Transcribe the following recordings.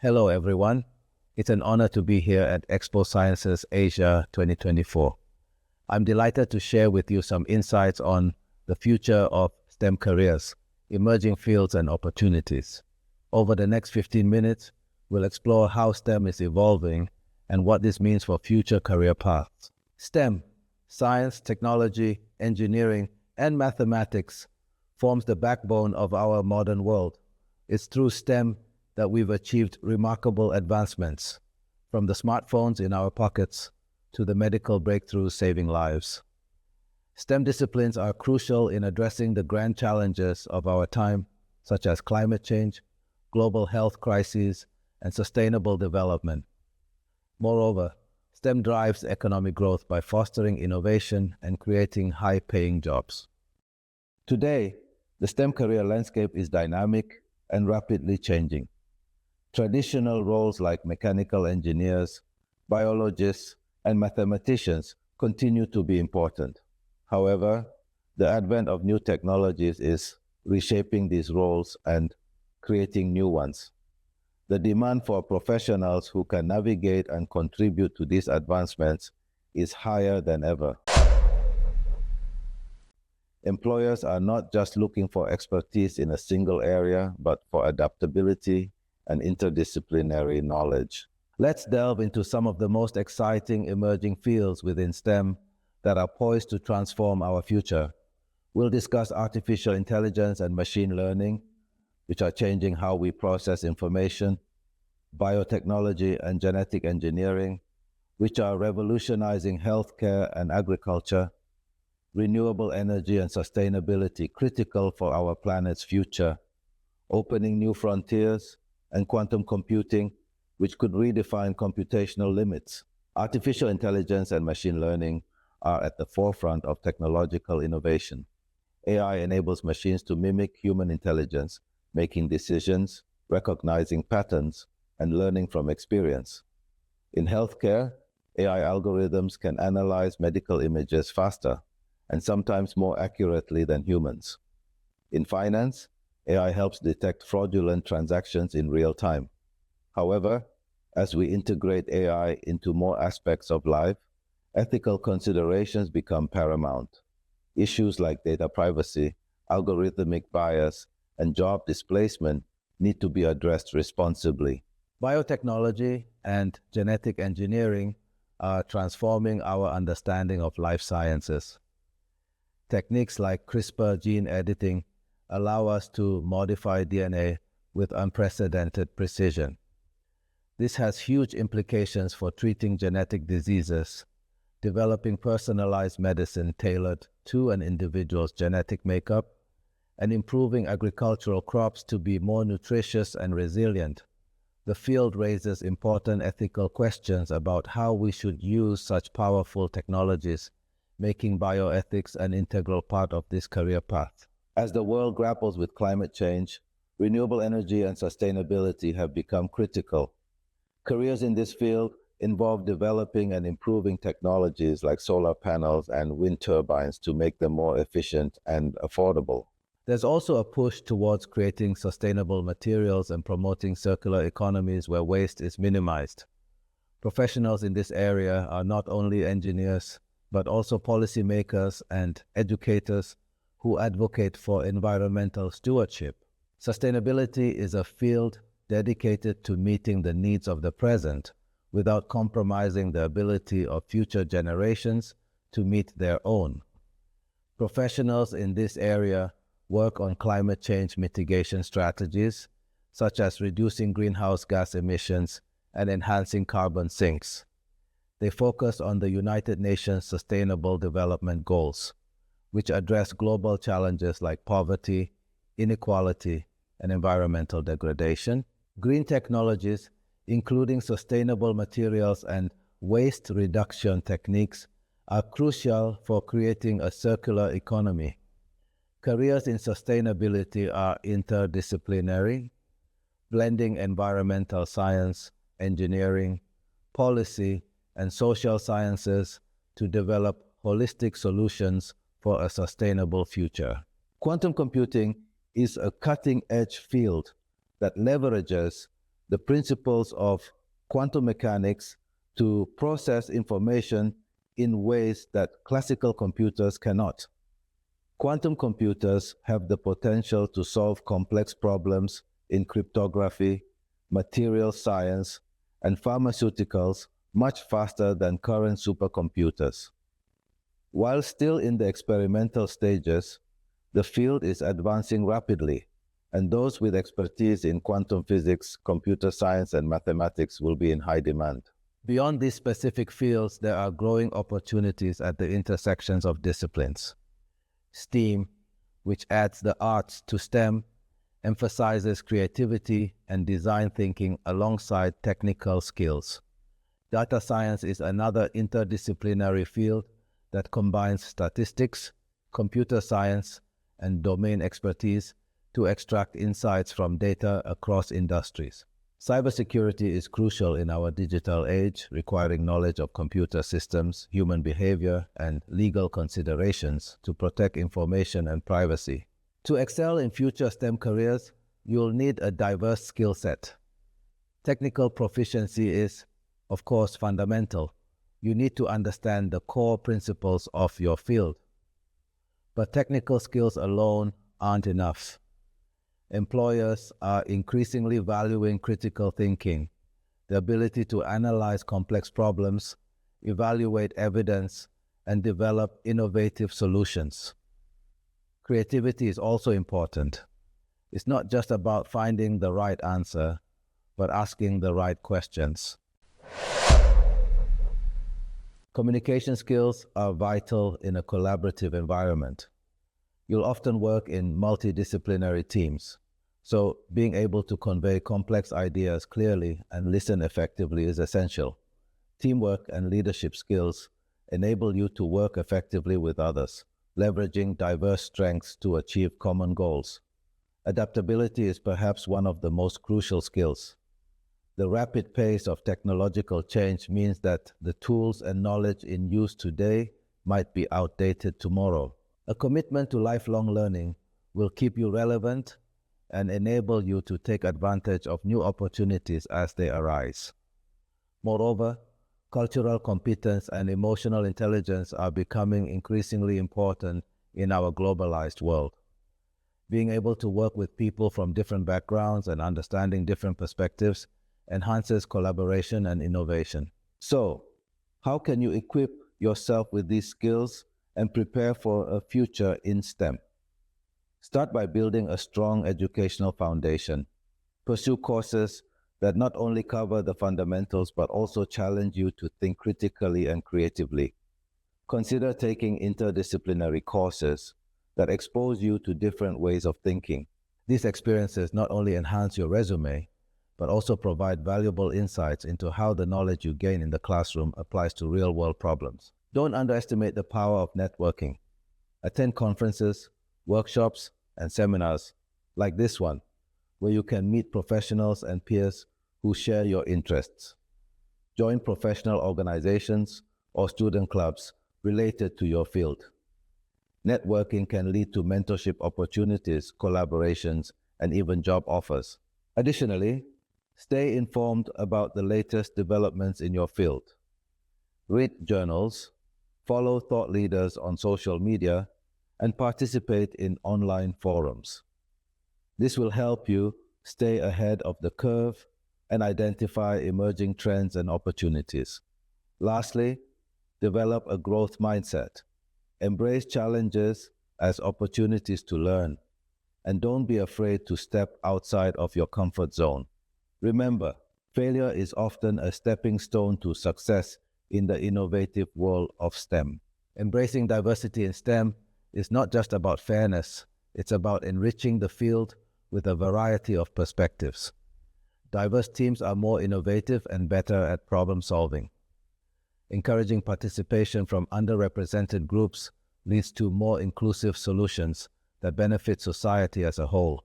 Hello, everyone. It's an honor to be here at Expo-Sciences Asia 2024. I'm delighted to share with you some insights on the future of STEM careers, emerging fields and opportunities. Over the next 15 minutes, we'll explore how STEM is evolving and what this means for future career paths. STEM, science, technology, engineering, and mathematics, forms the backbone of our modern world. It's through STEM that we've achieved remarkable advancements, from the smartphones in our pockets to the medical breakthroughs saving lives. STEM disciplines are crucial in addressing the grand challenges of our time, such as climate change, global health crises, and sustainable development. Moreover, STEM drives economic growth by fostering innovation and creating high-paying jobs. Today, the STEM career landscape is dynamic and rapidly changing. Traditional roles like mechanical engineers, biologists, and mathematicians continue to be important. However, the advent of new technologies is reshaping these roles and creating new ones. The demand for professionals who can navigate and contribute to these advancements is higher than ever. Employers are not just looking for expertise in a single area, but for adaptability and interdisciplinary knowledge. Let's delve into some of the most exciting emerging fields within STEM that are poised to transform our future. We'll discuss artificial intelligence and machine learning, which are changing how we process information, biotechnology and genetic engineering, which are revolutionizing healthcare and agriculture, renewable energy and sustainability critical for our planet's future, opening new frontiers, and quantum computing, which could redefine computational limits. Artificial intelligence and machine learning are at the forefront of technological innovation. AI enables machines to mimic human intelligence, making decisions, recognizing patterns, and learning from experience. In healthcare, AI algorithms can analyze medical images faster and sometimes more accurately than humans. In finance, AI helps detect fraudulent transactions in real time. However, as we integrate AI into more aspects of life, ethical considerations become paramount. Issues like data privacy, algorithmic bias, and job displacement need to be addressed responsibly. Biotechnology and genetic engineering are transforming our understanding of life sciences. Techniques like CRISPR gene editing allow us to modify DNA with unprecedented precision. This has huge implications for treating genetic diseases, developing personalized medicine tailored to an individual's genetic makeup, and improving agricultural crops to be more nutritious and resilient. The field raises important ethical questions about how we should use such powerful technologies, making bioethics an integral part of this career path. As the world grapples with climate change, renewable energy and sustainability have become critical. Careers in this field involve developing and improving technologies like solar panels and wind turbines to make them more efficient and affordable. There's also a push towards creating sustainable materials and promoting circular economies where waste is minimized. Professionals in this area are not only engineers, but also policymakers and educators who advocate for environmental stewardship. Sustainability is a field dedicated to meeting the needs of the present without compromising the ability of future generations to meet their own. Professionals in this area work on climate change mitigation strategies, such as reducing greenhouse gas emissions and enhancing carbon sinks. They focus on the United Nations Sustainable Development Goals, which address global challenges like poverty, inequality, and environmental degradation. Green technologies, including sustainable materials and waste reduction techniques, are crucial for creating a circular economy. Careers in sustainability are interdisciplinary, blending environmental science, engineering, policy, and social sciences to develop holistic solutions for a sustainable future. Quantum computing is a cutting-edge field that leverages the principles of quantum mechanics to process information in ways that classical computers cannot. Quantum computers have the potential to solve complex problems in cryptography, material science, and pharmaceuticals much faster than current supercomputers. While still in the experimental stages, the field is advancing rapidly, and those with expertise in quantum physics, computer science, and mathematics will be in high demand. Beyond these specific fields, there are growing opportunities at the intersections of disciplines. STEAM, which adds the arts to STEM, emphasizes creativity and design thinking alongside technical skills. Data science is another interdisciplinary field that combines statistics, computer science, and domain expertise to extract insights from data across industries. Cybersecurity is crucial in our digital age, requiring knowledge of computer systems, human behavior, and legal considerations to protect information and privacy. To excel in future STEM careers, you'll need a diverse skill set. Technical proficiency is, of course, fundamental. You need to understand the core principles of your field. But technical skills alone aren't enough. Employers are increasingly valuing critical thinking, the ability to analyze complex problems, evaluate evidence, and develop innovative solutions. Creativity is also important. It's not just about finding the right answer, but asking the right questions. Communication skills are vital in a collaborative environment. You'll often work in multidisciplinary teams, so being able to convey complex ideas clearly and listen effectively is essential. Teamwork and leadership skills enable you to work effectively with others, leveraging diverse strengths to achieve common goals. Adaptability is perhaps one of the most crucial skills. The rapid pace of technological change means that the tools and knowledge in use today might be outdated tomorrow. A commitment to lifelong learning will keep you relevant and enable you to take advantage of new opportunities as they arise. Moreover, cultural competence and emotional intelligence are becoming increasingly important in our globalized world. Being able to work with people from different backgrounds and understanding different perspectives enhances collaboration and innovation. So, how can you equip yourself with these skills and prepare for a future in STEM? Start by building a strong educational foundation. Pursue courses that not only cover the fundamentals but also challenge you to think critically and creatively. Consider taking interdisciplinary courses that expose you to different ways of thinking. These experiences not only enhance your resume, but also provide valuable insights into how the knowledge you gain in the classroom applies to real-world problems. Don't underestimate the power of networking. Attend conferences, workshops, and seminars like this one, where you can meet professionals and peers who share your interests. Join professional organizations or student clubs related to your field. Networking can lead to mentorship opportunities, collaborations, and even job offers. Additionally, stay informed about the latest developments in your field. Read journals, follow thought leaders on social media, and participate in online forums. This will help you stay ahead of the curve and identify emerging trends and opportunities. Lastly, develop a growth mindset. Embrace challenges as opportunities to learn, and don't be afraid to step outside of your comfort zone. Remember, failure is often a stepping stone to success in the innovative world of STEM. Embracing diversity in STEM is not just about fairness, it's about enriching the field with a variety of perspectives. Diverse teams are more innovative and better at problem solving. Encouraging participation from underrepresented groups leads to more inclusive solutions that benefit society as a whole.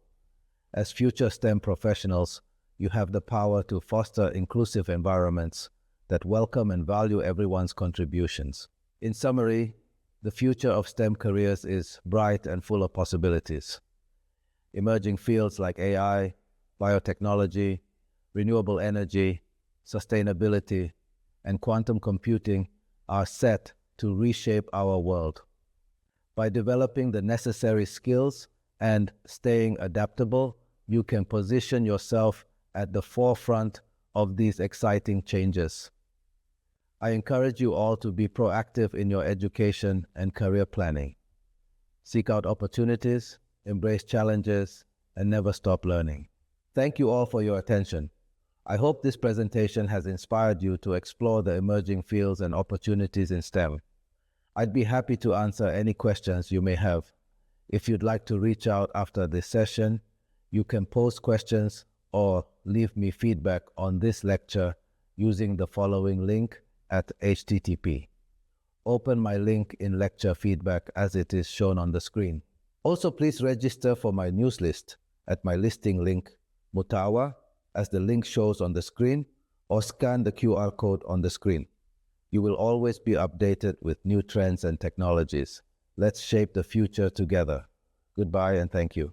As future STEM professionals, you have the power to foster inclusive environments that welcome and value everyone's contributions. In summary, the future of STEM careers is bright and full of possibilities. Emerging fields like AI, biotechnology, renewable energy, sustainability, and quantum computing are set to reshape our world. By developing the necessary skills and staying adaptable, you can position yourself at the forefront of these exciting changes. I encourage you all to be proactive in your education and career planning. Seek out opportunities, embrace challenges, and never stop learning. Thank you all for your attention. I hope this presentation has inspired you to explore the emerging fields and opportunities in STEM. I'd be happy to answer any questions you may have. If you'd like to reach out after this session, you can post questions or leave me feedback on this lecture using the following link at http. Open my link in lecture feedback as it is shown on the screen. Also, please register for my news list at my listing link, mutawa, as the link shows on the screen, or scan the QR code on the screen. You will always be updated with new trends and technologies. Let's shape the future together. Goodbye and thank you.